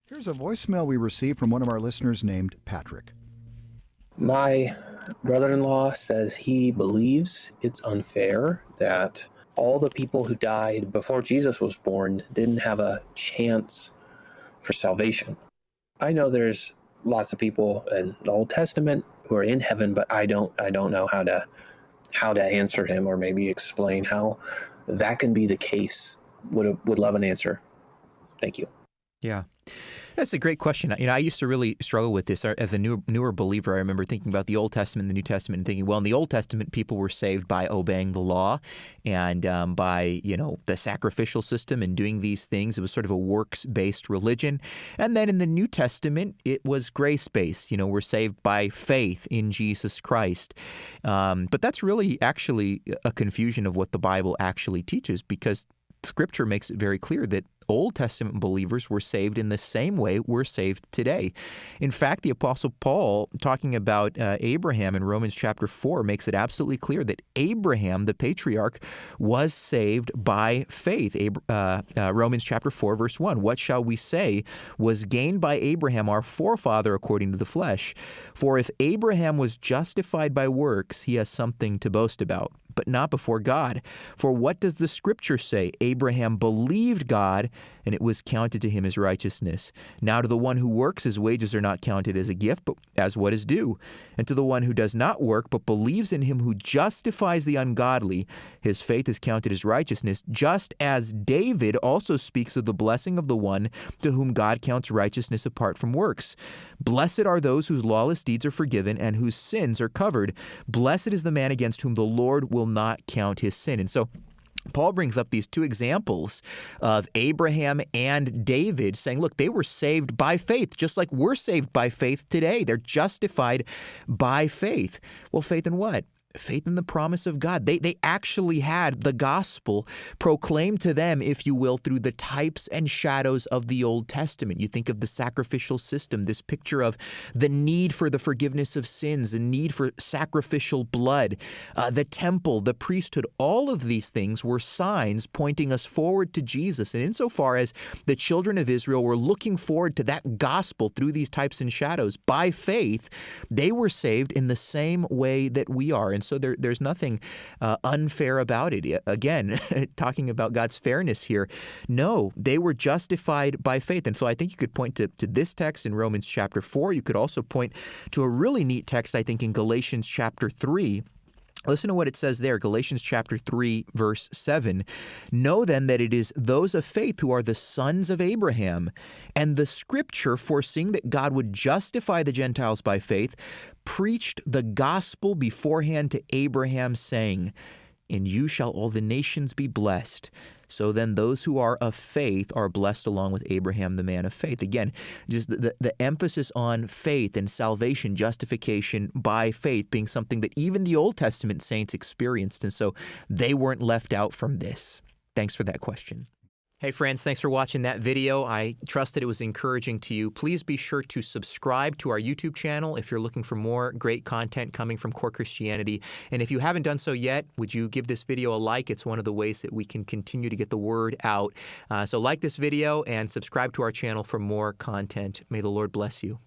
Here's a voicemail we received from one of our listeners named Patrick. My brother-in-law says he believes it's unfair that all the people who died before Jesus was born didn't have a chance for salvation. I know there's lots of people in the Old Testament who are in heaven, but I don't know how to answer him or maybe explain how that can be the case. Would love an answer. Thank you. Yeah. That's a great question. I used to really struggle with this as a newer believer. I remember thinking about the Old Testament and the New Testament and thinking, well, in the Old Testament, people were saved by obeying the law and by, the sacrificial system and doing these things. It was sort of a works-based religion. And then in the New Testament, it was grace-based. We're saved by faith in Jesus Christ. But that's really actually a confusion of what the Bible actually teaches, because Scripture makes it very clear that Old Testament believers were saved in the same way we're saved today. In fact, the Apostle Paul, talking about Abraham in Romans chapter 4, makes it absolutely clear that Abraham, the patriarch, was saved by faith. Romans chapter 4, verse 1, "What shall we say was gained by Abraham, our forefather, according to the flesh? For if Abraham was justified by works, he has something to boast about, but not before God. For what does the Scripture say? Abraham believed God, and it was counted to him as righteousness. Now to the one who works, his wages are not counted as a gift, but as what is due. And to the one who does not work, but believes in him who justifies the ungodly, his faith is counted as righteousness, just as David also speaks of the blessing of the one to whom God counts righteousness apart from works. Blessed are those whose lawless deeds are forgiven and whose sins are covered. Blessed is the man against whom the Lord will not count his sin." And so Paul brings up these two examples of Abraham and David, saying, look, they were saved by faith, just like we're saved by faith today. They're justified by faith. Well, faith in what? Faith in the promise of God. They actually had the gospel proclaimed to them, if you will, through the types and shadows of the Old Testament. You think of the sacrificial system, this picture of the need for the forgiveness of sins, the need for sacrificial blood, the temple, the priesthood. All of these things were signs pointing us forward to Jesus. And insofar as the children of Israel were looking forward to that gospel through these types and shadows, by faith, they were saved in the same way that we are. And so there's nothing unfair about it. Again, talking about God's fairness here. No, they were justified by faith. And so I think you could point to this text in Romans chapter 4. You could also point to a really neat text, I think, in Galatians chapter 3. Listen to what it says there, Galatians chapter 3, verse 7. "Know then that it is those of faith who are the sons of Abraham. And the Scripture, foreseeing that God would justify the Gentiles by faith, preached the gospel beforehand to Abraham, saying, 'In you shall all the nations be blessed.' So then those who are of faith are blessed along with Abraham, the man of faith." Again, just the emphasis on faith and salvation, justification by faith being something that even the Old Testament saints experienced. And so they weren't left out from this. Thanks for that question. Hey friends, thanks for watching that video. I trust that it was encouraging to you. Please be sure to subscribe to our YouTube channel if you're looking for more great content coming from Core Christianity. And if you haven't done so yet, would you give this video a like? It's one of the ways that we can continue to get the word out. So like this video and subscribe to our channel for more content. May the Lord bless you.